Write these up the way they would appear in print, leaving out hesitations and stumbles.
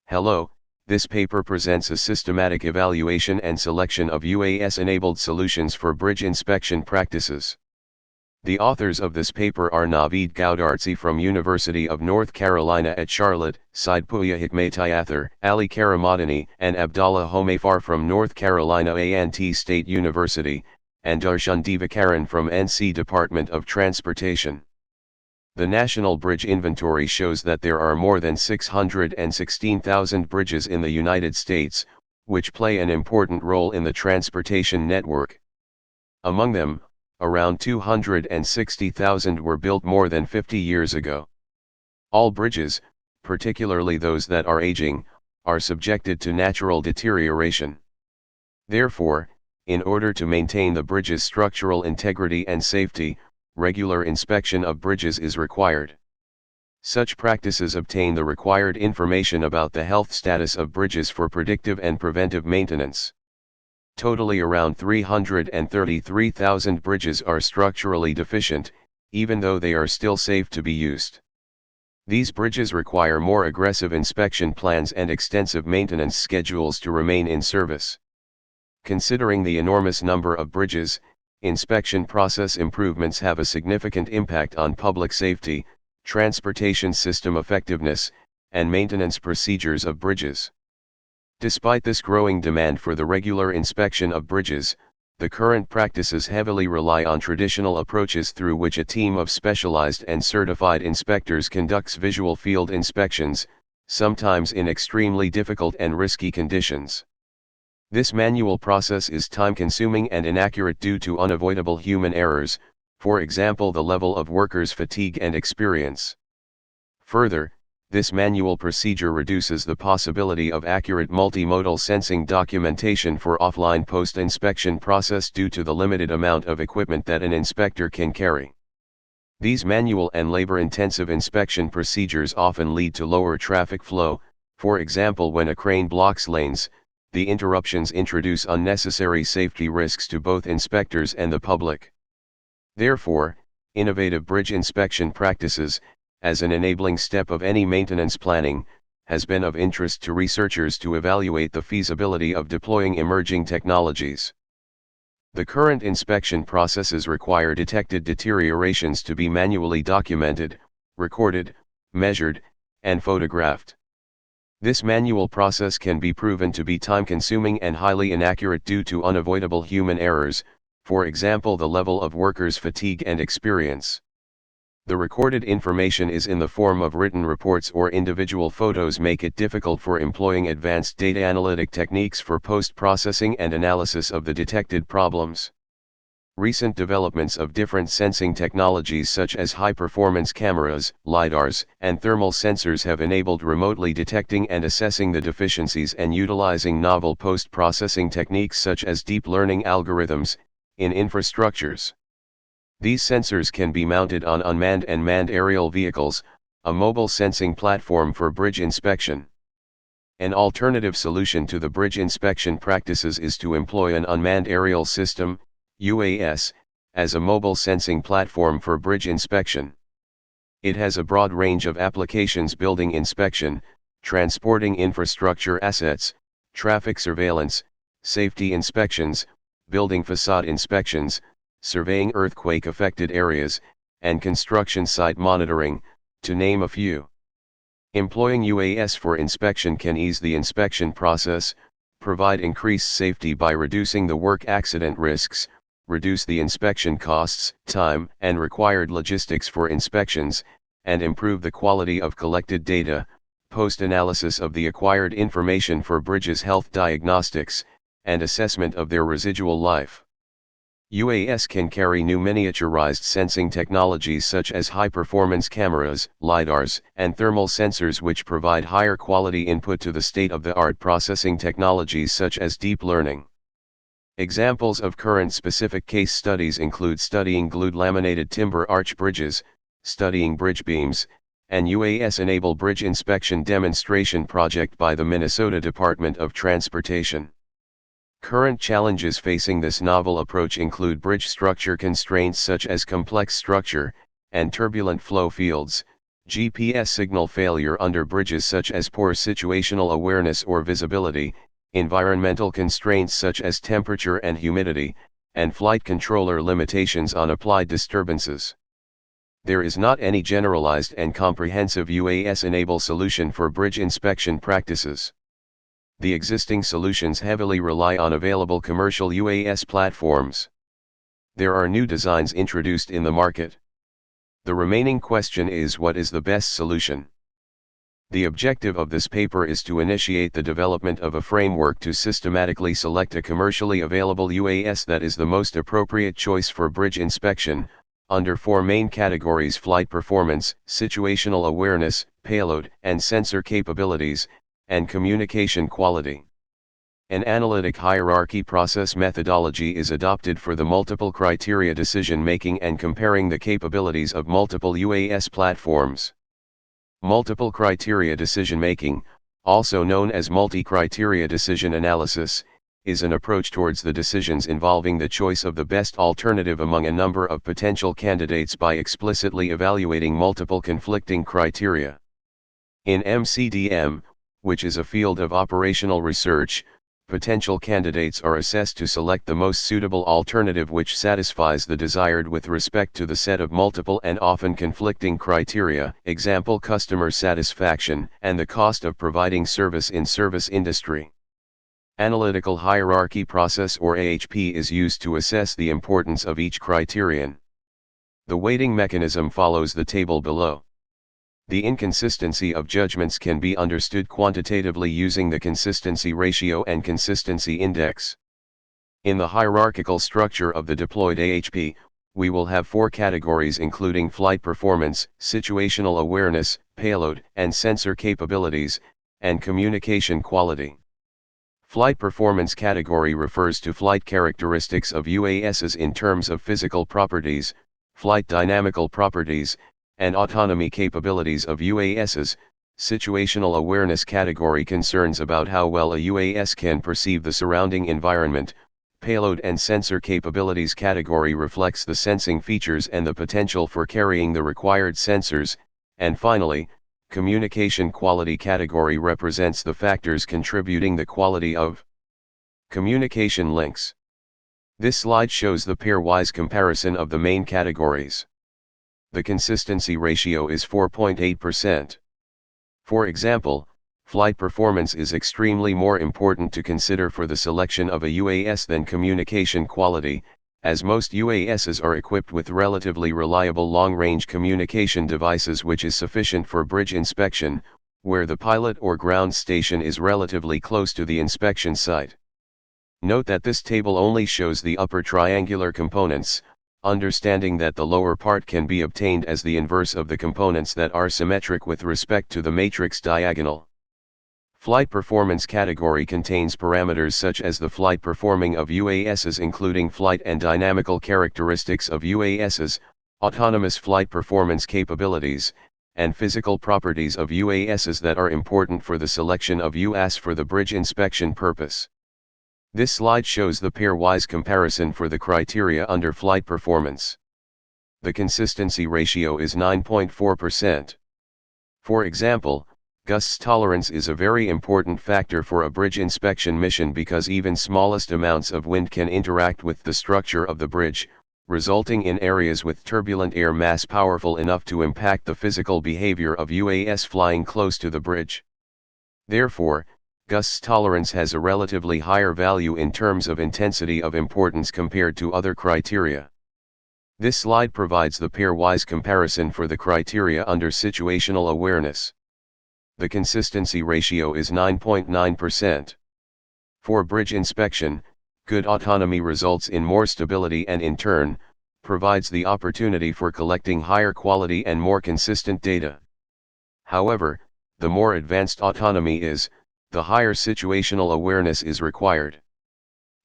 Hello, this paper presents a systematic evaluation and selection of UAS-enabled solutions for bridge inspection practices. The authors of this paper are Naveed Gowdartsi from University of North Carolina at Charlotte, Saidpuya Hikmatyather, Ali Karamadani, and Abdallah Homefar from North Carolina A&T State University, and Darshan Divakaran from NC Department of Transportation. The National Bridge Inventory shows that there are more than 616,000 bridges in the United States, which play an important role in the transportation network. Among them, around 260,000 were built more than 50 years ago. All bridges, particularly those that are aging, are subjected to natural deterioration. Therefore, in order to maintain the bridge's structural integrity and safety, regular inspection of bridges is required. Such practices obtain the required information about the health status of bridges for predictive and preventive maintenance. Totally around 333,000 bridges are structurally deficient, even though they are still safe to be used. These bridges require more aggressive inspection plans and extensive maintenance schedules to remain in service. Considering the enormous number of bridges, inspection process improvements have a significant impact on public safety, transportation system effectiveness, and maintenance procedures of bridges. Despite this growing demand for the regular inspection of bridges, the current practices heavily rely on traditional approaches through which a team of specialized and certified inspectors conducts visual field inspections, sometimes in extremely difficult and risky conditions. This manual process is time-consuming and inaccurate due to unavoidable human errors, for example the level of workers' fatigue and experience. Further, this manual procedure reduces the possibility of accurate multimodal sensing documentation for offline post-inspection process due to the limited amount of equipment that an inspector can carry. These manual and labor-intensive inspection procedures often lead to lower traffic flow, for example when a crane blocks lanes. The interruptions introduce unnecessary safety risks to both inspectors and the public. Therefore, innovative bridge inspection practices, as an enabling step of any maintenance planning, has been of interest to researchers to evaluate the feasibility of deploying emerging technologies. The current inspection processes require detected deteriorations to be manually documented, recorded, measured, and photographed. This manual process can be proven to be time-consuming and highly inaccurate due to unavoidable human errors, for example the level of workers' fatigue and experience. The recorded information is in the form of written reports or individual photos make it difficult for employing advanced data analytic techniques for post-processing and analysis of the detected problems. Recent developments of different sensing technologies such as high-performance cameras, LiDARs, and thermal sensors have enabled remotely detecting and assessing the deficiencies and utilizing novel post-processing techniques such as deep learning algorithms, in infrastructures. These sensors can be mounted on unmanned and manned aerial vehicles, a mobile sensing platform for bridge inspection. An alternative solution to the bridge inspection practices is to employ an unmanned aerial system, UAS, as a mobile sensing platform for bridge inspection. It has a broad range of applications: building inspection, transporting infrastructure assets, traffic surveillance, safety inspections, building facade inspections, surveying earthquake-affected areas, and construction site monitoring, to name a few. Employing UAS for inspection can ease the inspection process, provide increased safety by reducing the work accident risks, reduce the inspection costs, time, and required logistics for inspections, and improve the quality of collected data, post-analysis of the acquired information for bridges' health diagnostics, and assessment of their residual life. UAS can carry new miniaturized sensing technologies such as high-performance cameras, LiDARs, and thermal sensors which provide higher quality input to the state-of-the-art processing technologies such as deep learning. Examples of current specific case studies include studying glued laminated timber arch bridges, studying bridge beams, and UAS-enabled bridge inspection demonstration project by the Minnesota Department of Transportation. Current challenges facing this novel approach include bridge structure constraints such as complex structure, and turbulent flow fields, GPS signal failure under bridges such as poor situational awareness or visibility, environmental constraints such as temperature and humidity, and flight controller limitations on applied disturbances. There is not any generalized and comprehensive UAS-enabled solution for bridge inspection practices. The existing solutions heavily rely on available commercial UAS platforms. There are new designs introduced in the market. The remaining question is, what is the best solution? The objective of this paper is to initiate the development of a framework to systematically select a commercially available UAS that is the most appropriate choice for bridge inspection, under four main categories: flight performance, situational awareness, payload and sensor capabilities, and communication quality. An analytic hierarchy process methodology is adopted for the multiple criteria decision-making and comparing the capabilities of multiple UAS platforms. Multiple criteria decision-making, also known as multi-criteria decision analysis, is an approach towards the decisions involving the choice of the best alternative among a number of potential candidates by explicitly evaluating multiple conflicting criteria. In MCDM, which is a field of operational research, potential candidates are assessed to select the most suitable alternative which satisfies the desired with respect to the set of multiple and often conflicting criteria, example customer satisfaction, and the cost of providing service in service industry. Analytical hierarchy process or AHP is used to assess the importance of each criterion. The weighting mechanism follows the table below. The inconsistency of judgments can be understood quantitatively using the consistency ratio and consistency index. In the hierarchical structure of the deployed AHP, we will have four categories including flight performance, situational awareness, payload and sensor capabilities, and communication quality. Flight performance category refers to flight characteristics of UASs in terms of physical properties, flight dynamical properties, and autonomy capabilities of UASs. Situational awareness category concerns about how well a UAS can perceive the surrounding environment. Payload and sensor capabilities category reflects the sensing features and the potential for carrying the required sensors, and finally, communication quality category represents the factors contributing the quality of communication links. This slide shows the pairwise comparison of the main categories. The consistency ratio is 4.8%. For example, flight performance is extremely more important to consider for the selection of a UAS than communication quality, as most UASs are equipped with relatively reliable long-range communication devices which is sufficient for bridge inspection, where the pilot or ground station is relatively close to the inspection site. Note that this table only shows the upper triangular components, understanding that the lower part can be obtained as the inverse of the components that are symmetric with respect to the matrix diagonal. Flight performance category contains parameters such as the flight performing of UASs including flight and dynamical characteristics of UASs, autonomous flight performance capabilities, and physical properties of UASs that are important for the selection of UAS for the bridge inspection purpose. This slide shows the pairwise comparison for the criteria under flight performance. The consistency ratio is 9.4%. For example, gust tolerance is a very important factor for a bridge inspection mission because even smallest amounts of wind can interact with the structure of the bridge, resulting in areas with turbulent air mass powerful enough to impact the physical behavior of UAS flying close to the bridge. Therefore, gust tolerance has a relatively higher value in terms of intensity of importance compared to other criteria. This slide provides the pairwise comparison for the criteria under situational awareness. The consistency ratio is 9.9%. For bridge inspection, good autonomy results in more stability and in turn, provides the opportunity for collecting higher quality and more consistent data. However, the more advanced autonomy is, the higher situational awareness is required.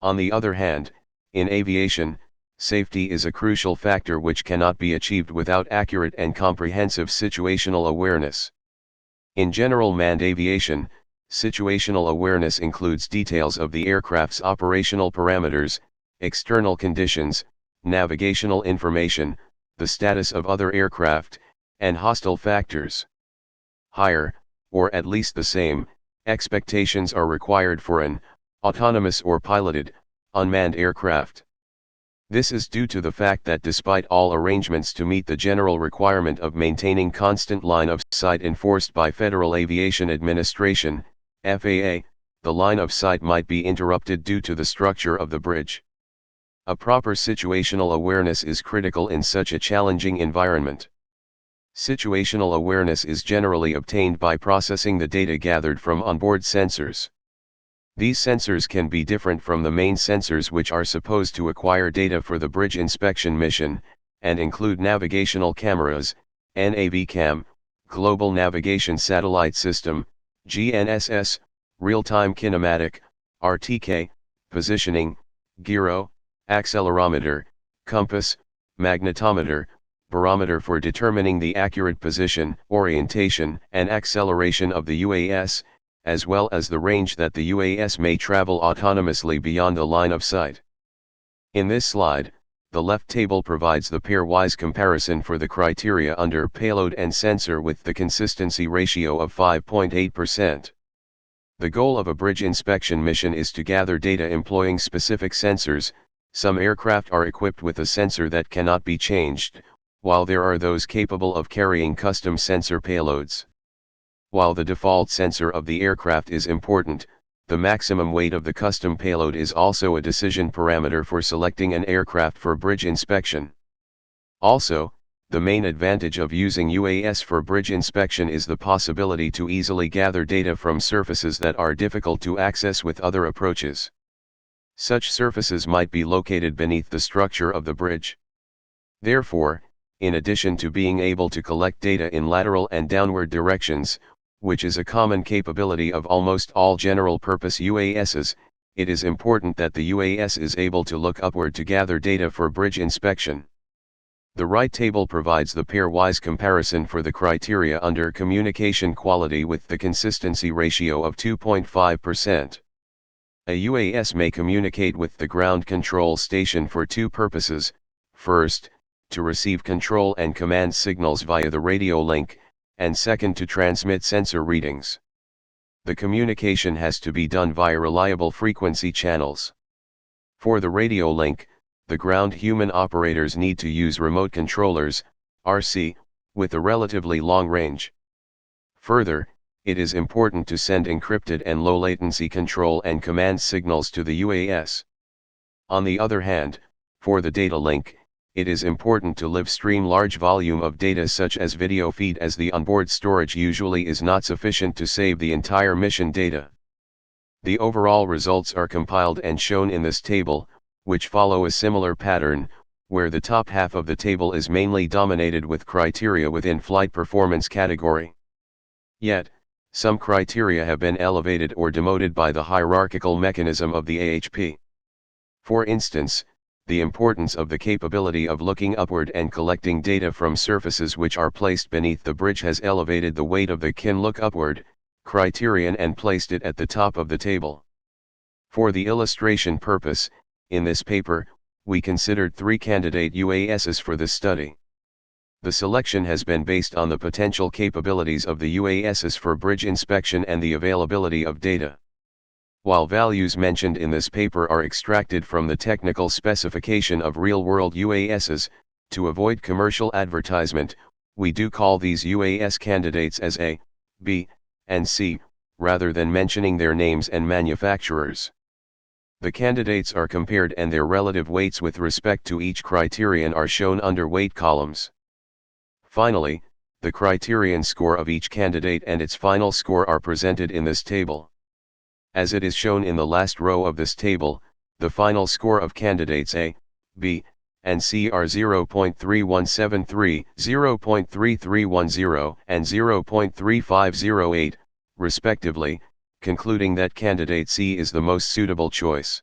On the other hand, in aviation, safety is a crucial factor which cannot be achieved without accurate and comprehensive situational awareness. In general manned aviation, situational awareness includes details of the aircraft's operational parameters, external conditions, navigational information, the status of other aircraft, and hostile factors. Higher, or at least the same, expectations are required for an autonomous or piloted, unmanned aircraft. This is due to the fact that despite all arrangements to meet the general requirement of maintaining constant line of sight enforced by Federal Aviation Administration, FAA, the line of sight might be interrupted due to the structure of the bridge. A proper situational awareness is critical in such a challenging environment. Situational awareness is generally obtained by processing the data gathered from onboard sensors. These sensors can be different from the main sensors which are supposed to acquire data for the bridge inspection mission, and include navigational cameras, NAVCam, Global Navigation Satellite System, GNSS, Real-Time Kinematic, RTK, Positioning, Gyro, Accelerometer, Compass, Magnetometer, Barometer for determining the accurate position, orientation, and acceleration of the UAS, as well as the range that the UAS may travel autonomously beyond the line of sight. In this slide, the left table provides the pairwise comparison for the criteria under payload and sensor with the consistency ratio of 5.8%. The goal of a bridge inspection mission is to gather data employing specific sensors. Some aircraft are equipped with a sensor that cannot be changed, while there are those capable of carrying custom sensor payloads. While the default sensor of the aircraft is important, the maximum weight of the custom payload is also a decision parameter for selecting an aircraft for bridge inspection. Also, the main advantage of using UAS for bridge inspection is the possibility to easily gather data from surfaces that are difficult to access with other approaches. Such surfaces might be located beneath the structure of the bridge. Therefore, in addition to being able to collect data in lateral and downward directions, which is a common capability of almost all general-purpose UASs, it is important that the UAS is able to look upward to gather data for bridge inspection. The right table provides the pairwise comparison for the criteria under communication quality with the consistency ratio of 2.5%. A UAS may communicate with the ground control station for two purposes: first, to receive control and command signals via the radio link, and second, to transmit sensor readings. The communication has to be done via reliable frequency channels. For the radio link, the ground human operators need to use remote controllers, RC, with a relatively long range. Further, it is important to send encrypted and low latency control and command signals to the UAS. On the other hand, for the data link, it is important to live stream large volume of data such as video feed, as the onboard storage usually is not sufficient to save the entire mission data. The overall results are compiled and shown in this table, which follow a similar pattern, where the top half of the table is mainly dominated with criteria within flight performance category. Yet, some criteria have been elevated or demoted by the hierarchical mechanism of the AHP. For instance, the importance of the capability of looking upward and collecting data from surfaces which are placed beneath the bridge has elevated the weight of the "can look upward" criterion and placed it at the top of the table. For the illustration purpose, in this paper, we considered 3 candidate UASs for this study. The selection has been based on the potential capabilities of the UASs for bridge inspection and the availability of data. While values mentioned in this paper are extracted from the technical specification of real-world UASs, to avoid commercial advertisement, we do call these UAS candidates as A, B, and C, rather than mentioning their names and manufacturers. The candidates are compared and their relative weights with respect to each criterion are shown under weight columns. Finally, the criterion score of each candidate and its final score are presented in this table. As it is shown in the last row of this table, the final score of candidates A, B, and C are 0.3173, 0.3310, and 0.3508, respectively, concluding that candidate C is the most suitable choice.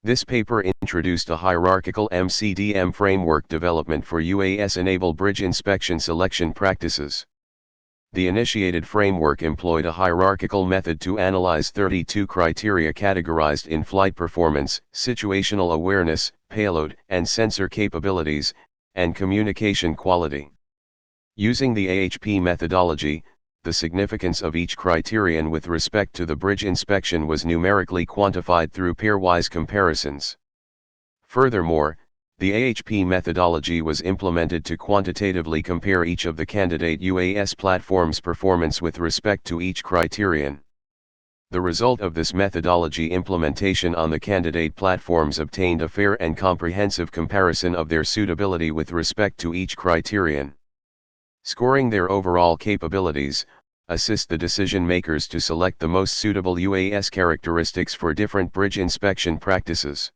This paper introduced a hierarchical MCDM framework development for UAS-enabled bridge inspection selection practices. The initiated framework employed a hierarchical method to analyze 32 criteria categorized in flight performance, situational awareness, payload and sensor capabilities, and communication quality. Using the AHP methodology, the significance of each criterion with respect to the bridge inspection was numerically quantified through pairwise comparisons. Furthermore, the AHP methodology was implemented to quantitatively compare each of the candidate UAS platforms' performance with respect to each criterion. The result of this methodology implementation on the candidate platforms obtained a fair and comprehensive comparison of their suitability with respect to each criterion. Scoring their overall capabilities assist the decision makers to select the most suitable UAS characteristics for different bridge inspection practices.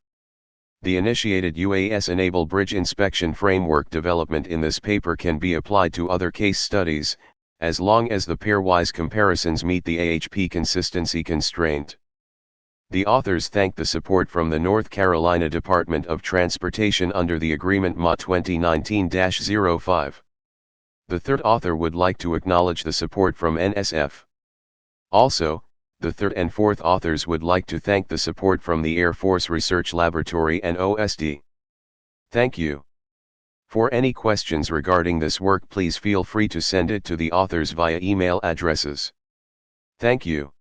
The initiated UAS-enabled bridge inspection framework development in this paper can be applied to other case studies, as long as the pairwise comparisons meet the AHP consistency constraint. The authors thank the support from the North Carolina Department of Transportation under the Agreement MA 2019-05. The third author would like to acknowledge the support from NSF. Also, the third and fourth authors would like to thank the support from the Air Force Research Laboratory and OSD. Thank you. For any questions regarding this work, please feel free to send it to the authors via email addresses. Thank you.